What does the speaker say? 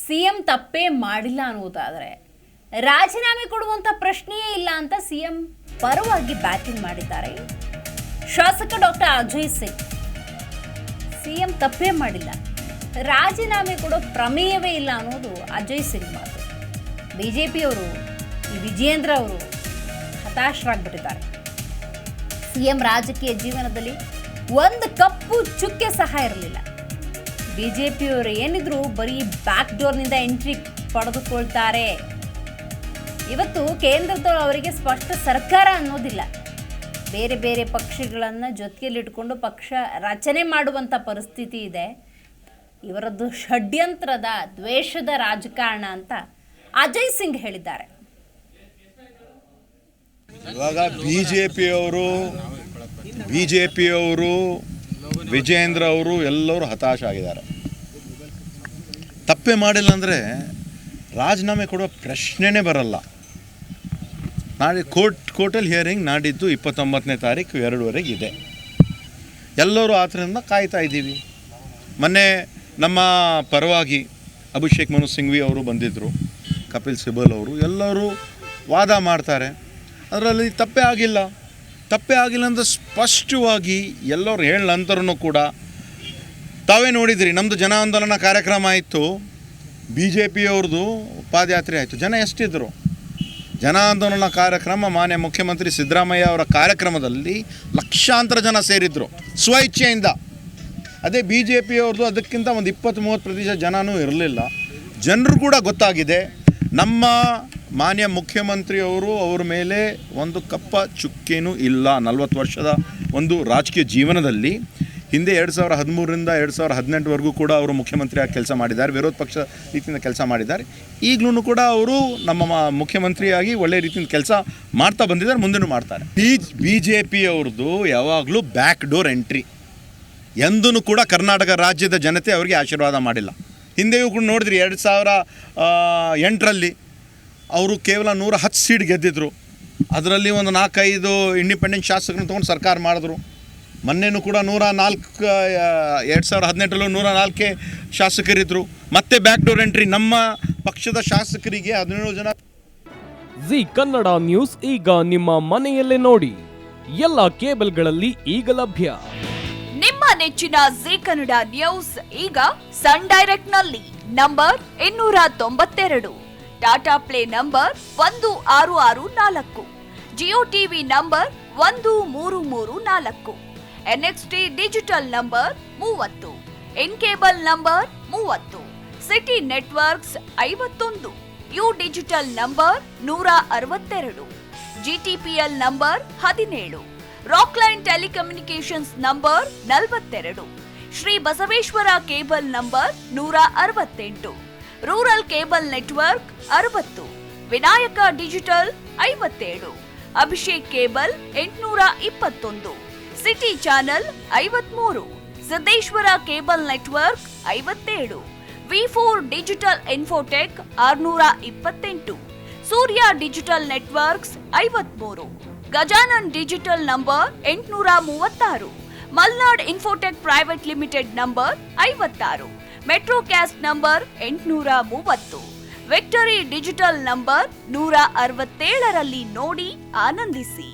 CM ತಪ್ಪೇ ಮಾಡಿಲ್ಲ ಅನ್ನೋದಾದರೆ ರಾಜೀನಾಮೆ ಕೊಡುವಂಥ ಪ್ರಶ್ನೆಯೇ ಇಲ್ಲ ಅಂತ ಸಿಎಂ ಪರವಾಗಿ ಬ್ಯಾಟಿಂಗ್ ಮಾಡಿದ್ದಾರೆ ಶಾಸಕ ಡಾಕ್ಟರ್ ಅಜಯ್ ಸಿಂಗ್. ಸಿಎಂ ತಪ್ಪೇ ಮಾಡಿಲ್ಲ, ರಾಜೀನಾಮೆ ಕೊಡೋ ಪ್ರಮೇಯವೇ ಇಲ್ಲ ಅನ್ನೋದು ಅಜಯ್ ಸಿಂಗ್ ಮಾತು. ಬಿಜೆಪಿಯವರು ವಿಜಯೇಂದ್ರ ಅವರು ಹತಾಶರಾಗ್ಬಿಟ್ಟಿದ್ದಾರೆ. ಸಿಎಂ ರಾಜಕೀಯ ಜೀವನದಲ್ಲಿ ಒಂದು ಕಪ್ಪು ಚುಕ್ಕೆ ಸಹ ಇರಲಿಲ್ಲ. ಬಿಜೆಪಿಯವರು ಏನಿದ್ರು ಬರೀ ಬ್ಯಾಕ್ ಡೋರ್ನಿಂದ ಎಂಟ್ರಿ ಪಡೆದುಕೊಳ್ತಾರೆ. ಇವತ್ತು ಕೇಂದ್ರದವರು ಅವರಿಗೆ ಸ್ಪಷ್ಟ ಸರ್ಕಾರ ಅನ್ನೋದಿಲ್ಲ. ಬೇರೆ ಬೇರೆ ಪಕ್ಷಗಳನ್ನು ಜೊತೆಯಲ್ಲಿಟ್ಕೊಂಡು ಪಕ್ಷ ರಚನೆ ಮಾಡುವಂಥ ಪರಿಸ್ಥಿತಿ ಇದೆ. ಇವರದ್ದು ಷಡ್ಯಂತ್ರದ ದ್ವೇಷದ ರಾಜಕಾರಣ ಅಂತ ಅಜಯ್ ಸಿಂಗ್ ಹೇಳಿದ್ದಾರೆ. ಇವಾಗ ಬಿಜೆಪಿಯವರು ವಿಜಯೇಂದ್ರ ಅವರು ಎಲ್ಲರೂ ಹತಾಶ ಆಗಿದ್ದಾರೆ. ತಪ್ಪೇ ಮಾಡಿಲ್ಲ ಅಂದರೆ ರಾಜೀನಾಮೆ ಕೊಡೋ ಪ್ರಶ್ನೆನೇ ಬರಲ್ಲ. ನಾಳೆ ಕೋರ್ಟಲ್ಲಿ ಹಿಯರಿಂಗ್ ನಾಡಿದ್ದು 29ನೇ ತಾರೀಕು 2ವರೆಗೆ ಇದೆ. ಎಲ್ಲರೂ ಆತರಿಂದ ಕಾಯ್ತಾ ಇದ್ದೀವಿ. ಮೊನ್ನೆ ನಮ್ಮ ಪರವಾಗಿ ಅಭಿಷೇಕ್ ಮನು ಸಿಂಘ್ವಿ ಅವರು ಬಂದಿದ್ದರು, ಕಪಿಲ್ ಸಿಬಲ್ ಅವರು, ಎಲ್ಲರೂ ವಾದ ಮಾಡ್ತಾರೆ. ಅದರಲ್ಲಿ ತಪ್ಪೇ ಆಗಿಲ್ಲ ಅಂತ ಸ್ಪಷ್ಟವಾಗಿ ಎಲ್ಲರೂ ಹೇಳ ನಂತರನೂ ಕೂಡ ತಾವೇ ನೋಡಿದ್ರಿ. ನಮ್ಮದು ಜನ ಆಂದೋಲನ ಕಾರ್ಯಕ್ರಮ ಆಯಿತು, BJPಯವ್ರದ್ದು ಪಾದಯಾತ್ರೆ ಆಯಿತು. ಜನ ಎಷ್ಟಿದ್ದರು? ಜನ ಆಂದೋಲನ ಕಾರ್ಯಕ್ರಮ ಮಾನ್ಯ ಮುಖ್ಯಮಂತ್ರಿ ಸಿದ್ದರಾಮಯ್ಯ ಅವರ ಕಾರ್ಯಕ್ರಮದಲ್ಲಿ ಲಕ್ಷಾಂತರ ಜನ ಸೇರಿದ್ರು ಸ್ವಇಚ್ಛೆಯಿಂದ. ಅದೇ BJPಯವ್ರದ್ದು ಅದಕ್ಕಿಂತ ಒಂದು 20-30% ಜನನೂ ಇರಲಿಲ್ಲ. ಜನರು ಕೂಡ ಗೊತ್ತಾಗಿದೆ ನಮ್ಮ ಮಾನ್ಯ ಮುಖ್ಯಮಂತ್ರಿಯವರು ಅವ್ರ ಮೇಲೆ ಒಂದು ಕಪ್ಪ ಚುಕ್ಕೇನೂ ಇಲ್ಲ. 40 ವರ್ಷದ ಒಂದು ರಾಜಕೀಯ ಜೀವನದಲ್ಲಿ ಹಿಂದೆ 2013ರಿಂದ 2018ವರೆಗೂ ಕೂಡ ಅವರು ಮುಖ್ಯಮಂತ್ರಿಯಾಗಿ ಕೆಲಸ ಮಾಡಿದ್ದಾರೆ, ವಿರೋಧ ಪಕ್ಷ ರೀತಿಯಿಂದ ಕೆಲಸ ಮಾಡಿದ್ದಾರೆ. ಈಗಲೂ ಕೂಡ ಅವರು ನಮ್ಮ ಮುಖ್ಯಮಂತ್ರಿಯಾಗಿ ಒಳ್ಳೆಯ ರೀತಿಯಿಂದ ಕೆಲಸ ಮಾಡ್ತಾ ಬಂದಿದ್ದಾರೆ, ಮುಂದೆನೂ ಮಾಡ್ತಾರೆ. BJPಯವ್ರದ್ದು ಯಾವಾಗಲೂ ಬ್ಯಾಕ್ ಡೋರ್ ಎಂಟ್ರಿ. ಎಂದೂ ಕೂಡ ಕರ್ನಾಟಕ ರಾಜ್ಯದ ಜನತೆ ಅವರಿಗೆ ಆಶೀರ್ವಾದ ಮಾಡಿಲ್ಲ. ಹಿಂದೆಯೂ ಕೂಡ ನೋಡಿದ್ರಿ 2008ರಲ್ಲಿ ಅವರು ಕೇವಲ 110 ಸೀಟ್ ಗೆದ್ದಿದ್ರು. ಅದರಲ್ಲಿ ಒಂದು 4-5 ಇಂಡಿಪೆಂಡೆಂಟ್ ಶಾಸಕರನ್ನು ತೊಗೊಂಡು ಸರ್ಕಾರ ಮಾಡಿದ್ರು. ಮೊನ್ನೆನೂ ಕೂಡ 104 2018ರಲ್ಲೂ 104 ಶಾಸಕರಿದ್ದರು. ಮತ್ತೆ ಬ್ಯಾಕ್ ಡೋರ್ ಎಂಟ್ರಿ ನಮ್ಮ ಪಕ್ಷದ ಶಾಸಕರಿಗೆ 17 ಜನ. ಜಿ ಕನ್ನಡ ನ್ಯೂಸ್ ಈಗ ನಿಮ್ಮ ಮನೆಯಲ್ಲೇ ನೋಡಿ. ಎಲ್ಲ ಕೇಬಲ್ಗಳಲ್ಲಿ ಈಗ ಲಭ್ಯ. ನಿಮ್ಮ ನೆಚ್ಚಿನ ಜಿ ಕನ್ನಡ ನ್ಯೂಸ್ ಈಗ ಸನ್ ಡೈರೆಕ್ಟ್ ನಲ್ಲಿ number 292, Tata play number 1664, Jio TV number 1334, NXT digital number 30, in cable number 30, city networks 51, U digital number 162, GTPL number 17, Rockline telecommunications number 42, Shri Basaveshwara cable number 168, rural cable network 60, Vinayaka digital 57, Abhishek cable 821, city channel 53, Siddeshwara cable network 57, V4 digital Infotech 628, Surya digital networks 53, Gajanan digital number 836, Malnad infotech private limited number 56, Metrocast number 830, victory digital number 167ರಲ್ಲಿ ನೋಡಿ ಆನಂದಿಸಿ.